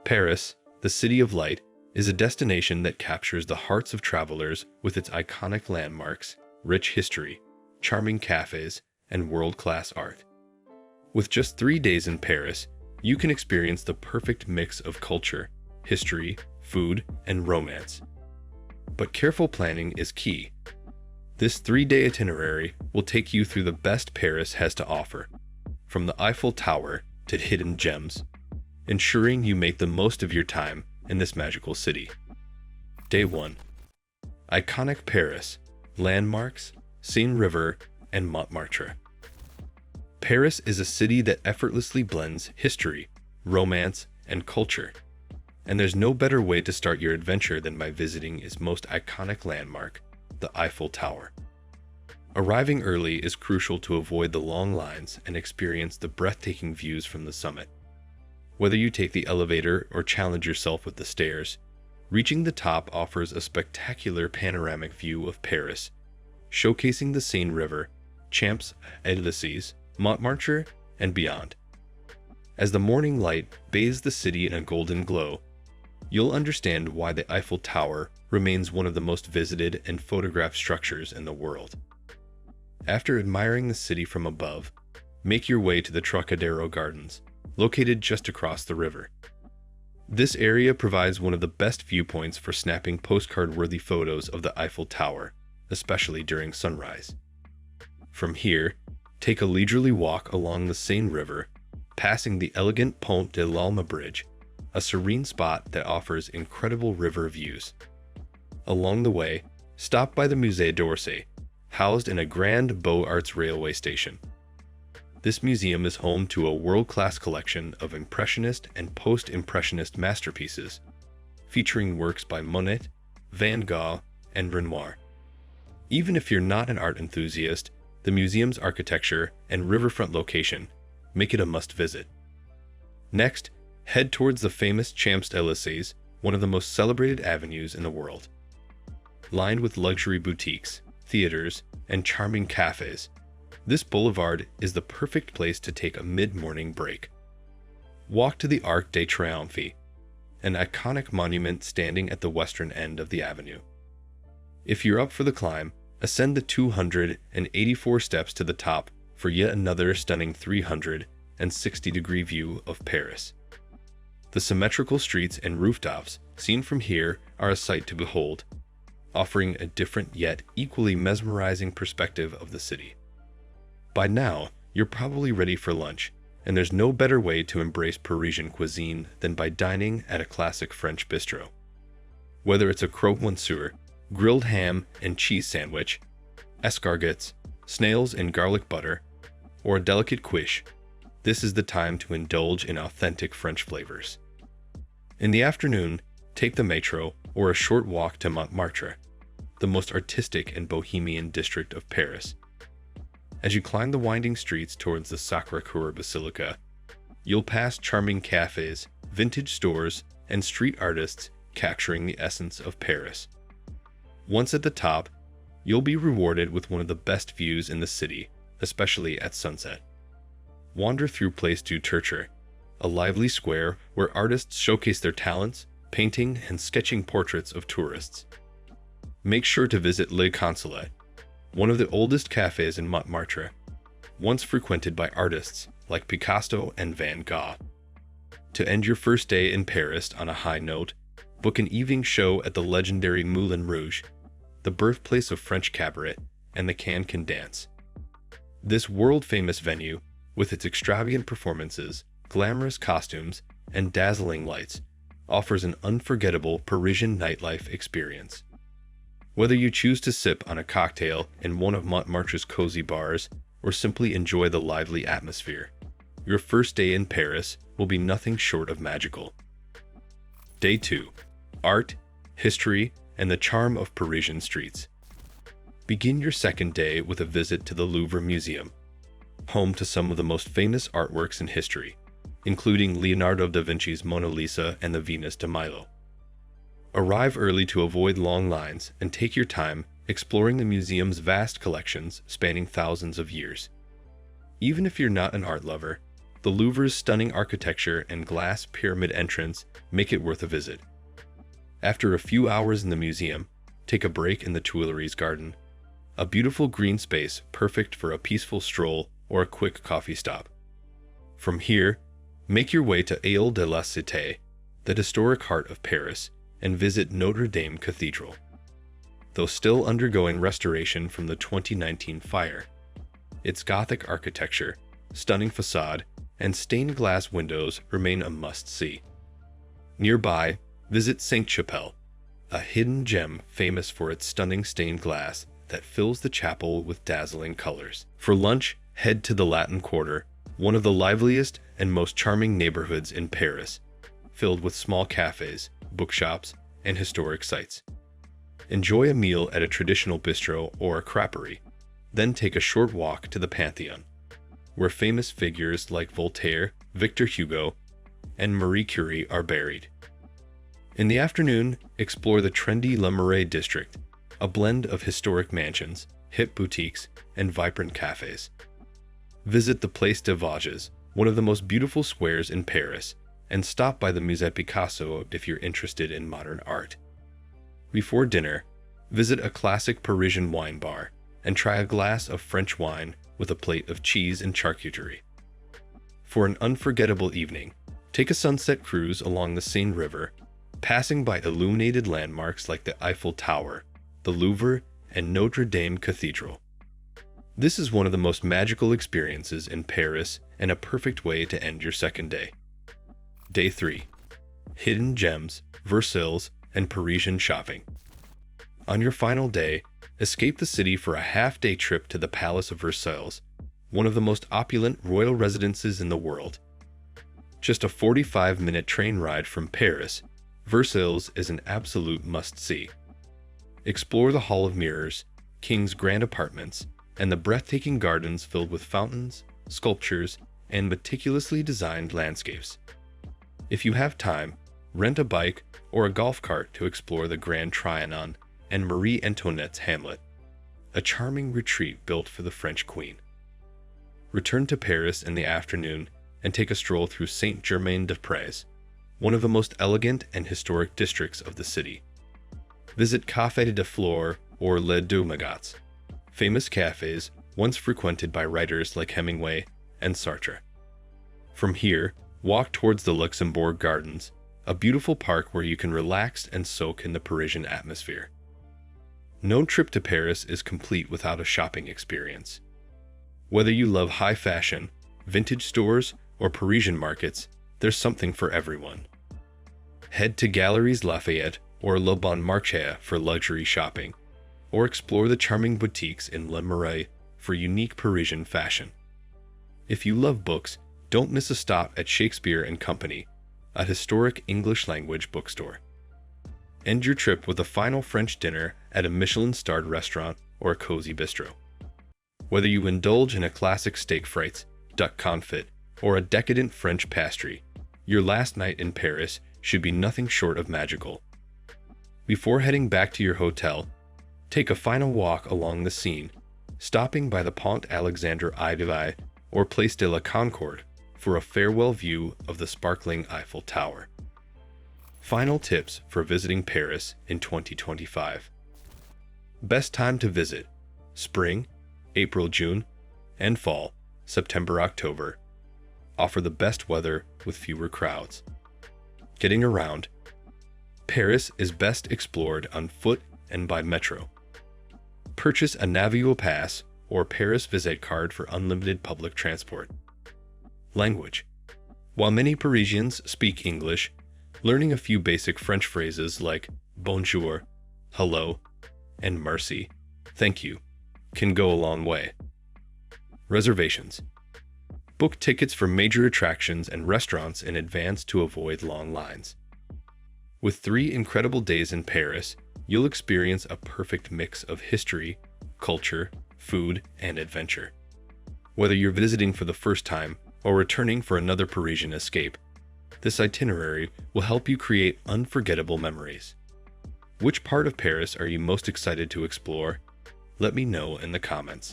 Paris, the City of Light, is a destination that captures the hearts of travelers with its iconic landmarks, rich history, charming cafes, and world-class art. With just 3 days in Paris, you can experience the perfect mix of culture, history, food, and romance. But careful planning is key. This 3-day itinerary will take you through the best Paris has to offer, from the Eiffel Tower to hidden gems, ensuring you make the most of your time in this magical city. Day 1. Iconic Paris, landmarks, Seine River, and Montmartre. Paris is a city that effortlessly blends history, romance, and culture. And there's no better way to start your adventure than by visiting its most iconic landmark, the Eiffel Tower. Arriving early is crucial to avoid the long lines and experience the breathtaking views from the summit. Whether you take the elevator or challenge yourself with the stairs, reaching the top offers a spectacular panoramic view of Paris, showcasing the Seine River, Champs-Élysées, Montmartre, and beyond. As the morning light bathes the city in a golden glow, you'll understand why the Eiffel Tower remains one of the most visited and photographed structures in the world. After admiring the city from above, make your way to the Trocadero Gardens, located just across the river. This area provides one of the best viewpoints for snapping postcard-worthy photos of the Eiffel Tower, especially during sunrise. From here, take a leisurely walk along the Seine River, passing the elegant Pont de l'Alma Bridge, a serene spot that offers incredible river views. Along the way, stop by the Musée d'Orsay, housed in a grand Beaux Arts railway station. This museum is home to a world-class collection of Impressionist and Post-Impressionist masterpieces, featuring works by Monet, Van Gogh, and Renoir. Even if you're not an art enthusiast, the museum's architecture and riverfront location make it a must-visit. Next, head towards the famous Champs-Élysées, one of the most celebrated avenues in the world. Lined with luxury boutiques, theaters, and charming cafes, this boulevard is the perfect place to take a mid-morning break. Walk to the Arc de Triomphe, an iconic monument standing at the western end of the avenue. If you're up for the climb, ascend the 284 steps to the top for yet another stunning 360-degree view of Paris. The symmetrical streets and rooftops seen from here are a sight to behold, offering a different yet equally mesmerizing perspective of the city. By now, you're probably ready for lunch, and there's no better way to embrace Parisian cuisine than by dining at a classic French bistro. Whether it's a croque monsieur, grilled ham and cheese sandwich, escargots, snails and garlic butter, or a delicate quiche, this is the time to indulge in authentic French flavors. In the afternoon, take the metro or a short walk to Montmartre, the most artistic and bohemian district of Paris. As you climb the winding streets towards the Sacré-Cœur Basilica, you'll pass charming cafes, vintage stores, and street artists capturing the essence of Paris. Once at the top, you'll be rewarded with one of the best views in the city, especially at sunset. Wander through Place du Tertre, a lively square where artists showcase their talents, painting and sketching portraits of tourists. Make sure to visit Le Consulate, one of the oldest cafes in Montmartre, once frequented by artists like Picasso and Van Gogh. To end your first day in Paris on a high note, book an evening show at the legendary Moulin Rouge, the birthplace of French cabaret and the Can-Can dance. This world-famous venue, with its extravagant performances, glamorous costumes, and dazzling lights, offers an unforgettable Parisian nightlife experience. Whether you choose to sip on a cocktail in one of Montmartre's cozy bars or simply enjoy the lively atmosphere, your first day in Paris will be nothing short of magical. Day 2. Art, history, and the charm of Parisian streets. Begin your second day with a visit to the Louvre Museum, home to some of the most famous artworks in history, including Leonardo da Vinci's Mona Lisa and the Venus de Milo. Arrive early to avoid long lines and take your time exploring the museum's vast collections spanning thousands of years. Even if you're not an art lover, The Louvre's stunning architecture and glass pyramid entrance make it worth a visit. After a few hours in the museum, take a break in the Tuileries garden, a beautiful green space perfect for a peaceful stroll or a quick coffee stop. From here, make your way to École de la Cité, the historic heart of Paris, and visit Notre Dame Cathedral. Though still undergoing restoration from the 2019 fire, its Gothic architecture, stunning facade, and stained glass windows remain a must-see. Nearby, visit Sainte-Chapelle, a hidden gem famous for its stunning stained glass that fills the chapel with dazzling colors. For lunch, head to the Latin Quarter, one of the liveliest and most charming neighborhoods in Paris, filled with small cafes, bookshops, and historic sites. Enjoy a meal at a traditional bistro or a creperie, then take a short walk to the Pantheon, where famous figures like Voltaire, Victor Hugo, and Marie Curie are buried. In the afternoon, explore the trendy Le Marais district, a blend of historic mansions, hip boutiques, and vibrant cafes. Visit the Place des Vosges, one of the most beautiful squares in Paris, and stop by the Musée Picasso if you're interested in modern art. Before dinner, visit a classic Parisian wine bar and try a glass of French wine with a plate of cheese and charcuterie. For an unforgettable evening, take a sunset cruise along the Seine River, passing by illuminated landmarks like the Eiffel Tower, the Louvre, and Notre Dame Cathedral. This is one of the most magical experiences in Paris and a perfect way to end your second day. Day 3. Hidden gems, Versailles, and Parisian shopping. On your final day, escape the city for a half-day trip to the Palace of Versailles, one of the most opulent royal residences in the world. Just a 45-minute train ride from Paris, Versailles is an absolute must-see. Explore the Hall of Mirrors, King's grand apartments, and the breathtaking gardens filled with fountains, sculptures, and meticulously designed landscapes. If you have time, rent a bike or a golf cart to explore the Grand Trianon and Marie Antoinette's Hamlet, a charming retreat built for the French Queen. Return to Paris in the afternoon and take a stroll through Saint-Germain-des-Prés, one of the most elegant and historic districts of the city. Visit Café de Flore or Les Deux Magots, famous cafes once frequented by writers like Hemingway and Sartre. From here, walk towards the Luxembourg Gardens, a beautiful park where you can relax and soak in the Parisian atmosphere. No trip to Paris is complete without a shopping experience. Whether you love high fashion, vintage stores, or Parisian markets, there's something for everyone. Head to Galeries Lafayette or Le Bon Marché for luxury shopping, or explore the charming boutiques in Le Marais for unique Parisian fashion. If you love books, don't miss a stop at Shakespeare and Company, a historic English-language bookstore. End your trip with a final French dinner at a Michelin-starred restaurant or a cozy bistro. Whether you indulge in a classic steak frites, duck confit, or a decadent French pastry, your last night in Paris should be nothing short of magical. Before heading back to your hotel, take a final walk along the Seine, stopping by the Pont Alexandre Itinerary or Place de la Concorde for a farewell view of the sparkling Eiffel Tower. Final tips for visiting Paris in 2025. Best time to visit: spring, April, June, and fall, September, October. Offer the best weather with fewer crowds. Getting around: Paris is best explored on foot and by metro. Purchase a Navigo Pass or Paris Visit card for unlimited public transport. Language: while many Parisians speak English, learning a few basic French phrases like bonjour, hello, and merci, thank you, can go a long way. Reservations: book tickets for major attractions and restaurants in advance to avoid long lines. With 3 incredible days in Paris, you'll experience a perfect mix of history, culture, food, and adventure. Whether you're visiting for the first time or returning for another Parisian escape, this itinerary will help you create unforgettable memories. Which part of Paris are you most excited to explore? Let me know in the comments.